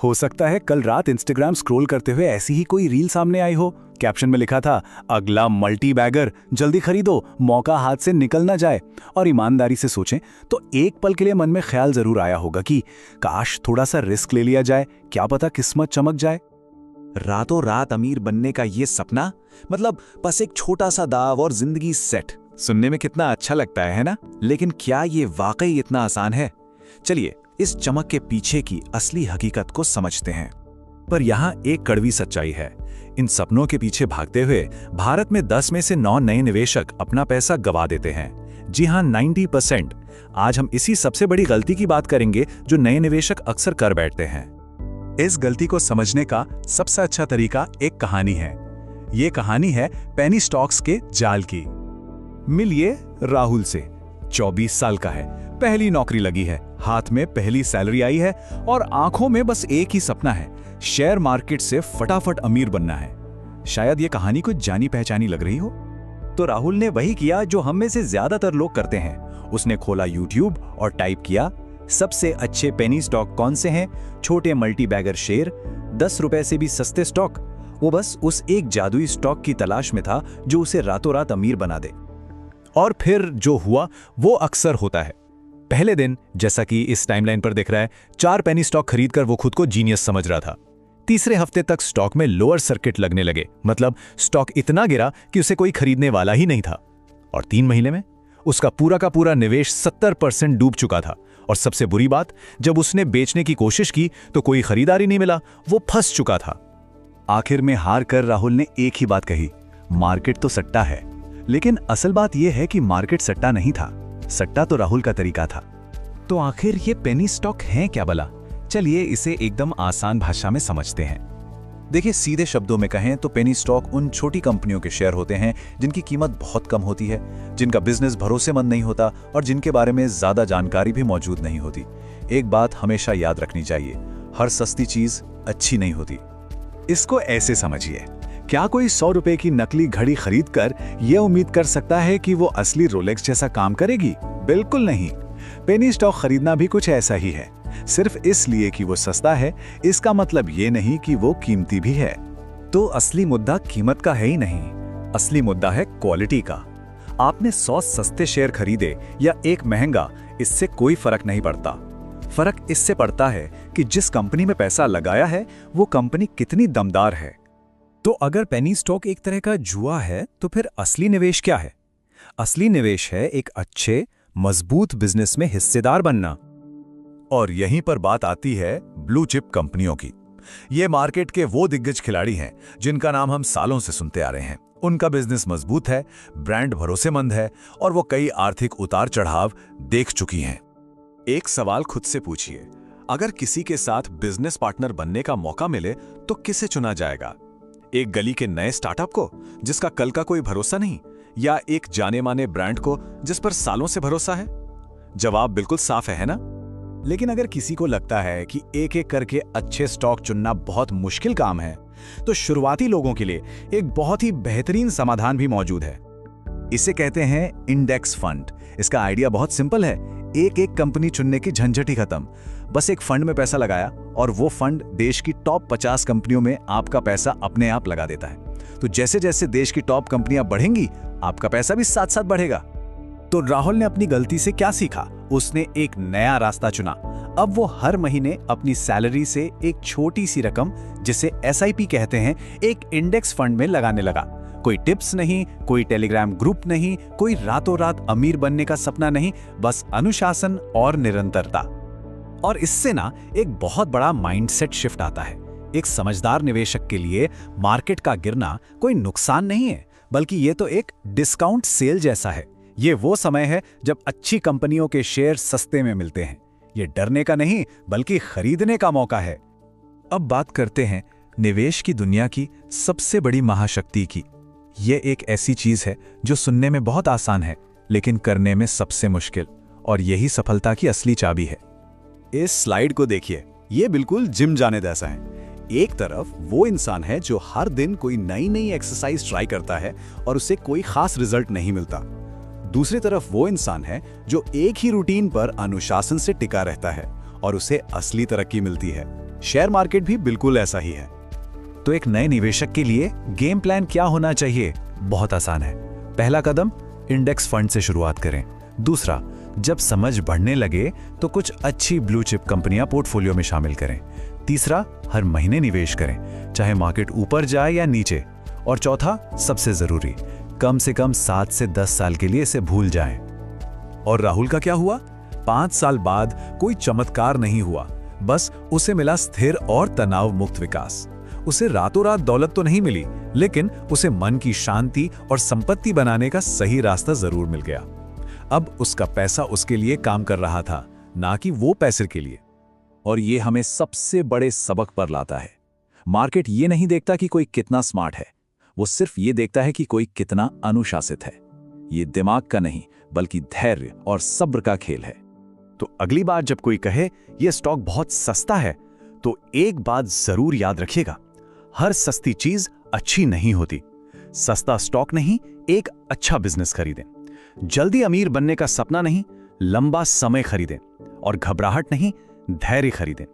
हो सकता है कल रात इंस्टाग्राम स्क्रॉल करते हुए ऐसी ही कोई रील सामने आई हो। कैप्शन में लिखा था, अगला मल्टी बैगर, जल्दी खरीदो, मौका हाथ से निकल ना जाए। और ईमानदारी से सोचें तो एक पल के लिए मन में ख्याल जरूर आया होगा कि काश थोड़ा सा रिस्क ले लिया जाए, क्या पता किस्मत चमक जाए। रातों रात अमीर बनने का ये सपना, मतलब बस एक छोटा सा दाव और जिंदगी सेट। सुनने में कितना अच्छा लगता है ना? लेकिन क्या ये वाकई इतना आसान है? चलिए इस चमक के पीछे की असली हकीकत को समझते हैं। पर यहाँ एक कड़वी सच्चाई है। इन सपनों के पीछे भागते हुए भारत में 10 में से 9 नए निवेशक अपना पैसा गवा देते हैं। जी हाँ, 90%। आज हम इसी सबसे बड़ी गलती की बात करेंगे जो नए निवेशक अक्सर कर बैठते हैं। इस गलती को समझने का सबसे अच्छा तरीका एक कहानी है। ये कहानी है पेनी स्टॉक्स के जाल की। मिलिए राहुल से। 24 साल का है, पहली नौकरी लगी है, हाथ में पहली सैलरी आई है और आंखों में बस एक ही सपना है, शेयर मार्केट से फटाफट अमीर बनना है। शायद ये कहानी कुछ जानी पहचानी लग रही हो। तो राहुल ने वही किया जो हम में से ज्यादातर लोग करते हैं। उसने खोला यूट्यूब और टाइप किया, सबसे अच्छे पेनी स्टॉक कौन से हैं, छोटे मल्टी बैगर शेयर, 10 रुपए से भी सस्ते स्टॉक। वो बस उस एक जादुई स्टॉक की तलाश में था जो उसे रातों रात अमीर बना दे। और फिर जो हुआ वो अक्सर होता है। पहले दिन, जैसा कि इस टाइमलाइन पर दिख रहा है, 4 पेनी स्टॉक खरीदकर वो खुद को जीनियस समझ रहा था। तीसरे हफ्ते तक स्टॉक में लोअर सर्किट लगने लगे, मतलब स्टॉक इतना गिरा कि उसे कोई खरीदने वाला ही नहीं था। और 3 महीने में उसका पूरा का पूरा निवेश 70% डूब चुका था। और सबसे बुरी बात, जब उसने बेचने की कोशिश की तो कोई खरीदार ही नहीं मिला, वो फंस चुका था। आखिर में हार कर राहुल ने एक ही बात कही, मार्केट तो सट्टा है। लेकिन असल बात यह है कि मार्केट सट्टा नहीं था, सट्टा तो राहुल का तरीका था। तो आखिर ये पेनी स्टॉक हैं क्या भला? चलिए इसे एकदम आसान भाषा में समझते हैं। देखिए, सीधे शब्दों में कहें तो पेनी स्टॉक उन छोटी कंपनियों के शेयर होते हैं जिनकी कीमत बहुत कम होती है, जिनका बिजनेस भरोसेमंद नहीं होता और जिनके बारे में ज्यादा जानकारी भी मौजूद नहीं होती। एक बात हमेशा याद रखनी चाहिए, हर सस्ती चीज अच्छी नहीं होती। इसको ऐसे समझिए, क्या कोई 100 रुपए की नकली घड़ी खरीदकर यह उम्मीद कर सकता है कि वो असली रोलेक्स जैसा काम करेगी? बिल्कुल नहीं। पेनी स्टॉक खरीदना भी कुछ ऐसा ही है। सिर्फ इसलिए कि वो सस्ता है, इसका मतलब ये नहीं कि वो कीमती भी है। तो असली मुद्दा कीमत का है ही नहीं, असली मुद्दा है क्वालिटी का। आपने 100 सस्ते शेयर खरीदे या एक महंगा, इससे कोई फर्क नहीं पड़ता। फर्क इससे पड़ता है कि जिस कंपनी में पैसा लगाया है वो कंपनी कितनी दमदार है। तो अगर पेनी स्टॉक एक तरह का जुआ है, तो फिर असली निवेश क्या है? असली निवेश है एक अच्छे मजबूत बिजनेस में हिस्सेदार बनना। और यहीं पर बात आती है ब्लू चिप कंपनियों की। ये मार्केट के वो दिग्गज खिलाड़ी हैं जिनका नाम हम सालों से सुनते आ रहे हैं। उनका बिजनेस मजबूत है, ब्रांड भरोसेमंद है और वो कई आर्थिक उतार चढ़ाव देख चुकी हैं। एक सवाल खुद से पूछिए, अगर किसी के साथ बिजनेस पार्टनर बनने का मौका मिले तो किसे चुना जाएगा? एक गली के नए स्टार्टअप को जिसका कल का कोई भरोसा नहीं, या एक जाने माने ब्रांड को जिस पर सालों से भरोसा है? जवाब बिल्कुल साफ है ना? लेकिन अगर किसी को लगता है कि एक एक करके अच्छे स्टॉक चुनना बहुत मुश्किल काम है, तो शुरुआती लोगों के लिए एक बहुत ही बेहतरीन समाधान भी मौजूद है। इसे कहते हैं इंडेक्स फंड। इसका आइडिया बहुत सिंपल है, एक एक कंपनी चुनने की झंझट ही खत्म। बस एक फंड में पैसा लगाया और वो फंड देश की टॉप 50 कंपनियों में आपका पैसा अपने आप लगा देता है। तो जैसे जैसे देश की टॉप कंपनियां बढ़ेंगी, आपका पैसा भी साथ साथ बढ़ेगा। तो राहुल ने अपनी गलती से क्या सीखा? उसने एक नया रास्ता चुना। अब वो हर महीने अपनी सैलरी से एक छोटी सी रकम, जिसे SIP कहते हैं, एक इंडेक्स फंड में लगाने लगा। कोई टिप्स नहीं, कोई टेलीग्राम ग्रुप नहीं, कोई रातों रात अमीर बनने का सपना नहीं, बस अनुशासन और निरंतरता। और इससे ना एक बहुत बड़ा माइंडसेट शिफ्ट आता है। एक समझदार निवेशक के लिए मार्केट का गिरना कोई नुकसान नहीं है, बल्कि ये तो एक डिस्काउंट सेल जैसा है। ये वो समय है जब अच्छी कंपनियों के शेयर सस्ते में मिलते हैं। ये डरने का नहीं, बल्कि खरीदने का मौका है। अब बात करते हैं निवेश की दुनिया की सबसे बड़ी महाशक्ति की। ये एक ऐसी चीज है जो सुनने में बहुत आसान है, लेकिन करने में सबसे मुश्किल, और यही सफलता की असली चाबी है। इस स्लाइड को देखिए, ये बिल्कुल जिम जाने जैसा है। एक तरफ वो इंसान है जो हर दिन कोई नई नई एक्सरसाइज ट्राई करता है और उसे कोई खास रिजल्ट नहीं मिलता। दूसरी तरफ वो इंसान है जो एक ही रूटीन पर अनुशासन से टिका रहता है और उसे असली तरक्की मिलती है। शेयर मार्केट भी बिल्कुल ऐसा ही है। तो एक नए निवेशक के लिए गेम प्लान क्या होना चाहिए? बहुत आसान है। पहला कदम, इंडेक्स फंड से शुरुआत करें। दूसरा, जब समझ बढ़ने लगे तो कुछ अच्छी ब्लू चिप कंपनियां पोर्टफोलियो में शामिल करें। तीसरा, हर महीने निवेश करें, चाहे मार्केट ऊपर जाए या नीचे। और चौथा, सबसे जरूरी, कम से कम 7 से 10 साल के लिए इसे भूल जाएं। और राहुल का क्या हुआ? 5 साल बाद कोई चमत्कार नहीं हुआ, बस उसे मिला स्थिर और तनाव मुक्त विकास। उसे रातों रात दौलत तो नहीं मिली, लेकिन उसे मन की शांति और संपत्ति बनाने का सही रास्ता जरूर मिल गया। अब उसका पैसा उसके लिए काम कर रहा था, ना कि वो पैसे के लिए। और ये हमें सबसे बड़े सबक पर लाता है। मार्केट ये नहीं देखता कि कोई कितना स्मार्ट है, वो सिर्फ ये देखता है कि कोई कितना अनुशासित है। ये दिमाग का नहीं, बल्कि धैर्य और सब्र का खेल है। तो अगली बार जब कोई कहे ये स्टॉक बहुत सस्ता है, तो एक बात जरूर याद रखिएगा, हर सस्ती चीज अच्छी नहीं होती। सस्ता स्टॉक नहीं, एक अच्छा बिजनेस खरीदें। जल्दी अमीर बनने का सपना नहीं, लंबा समय खरीदें। और घबराहट नहीं, धैर्य खरीदें।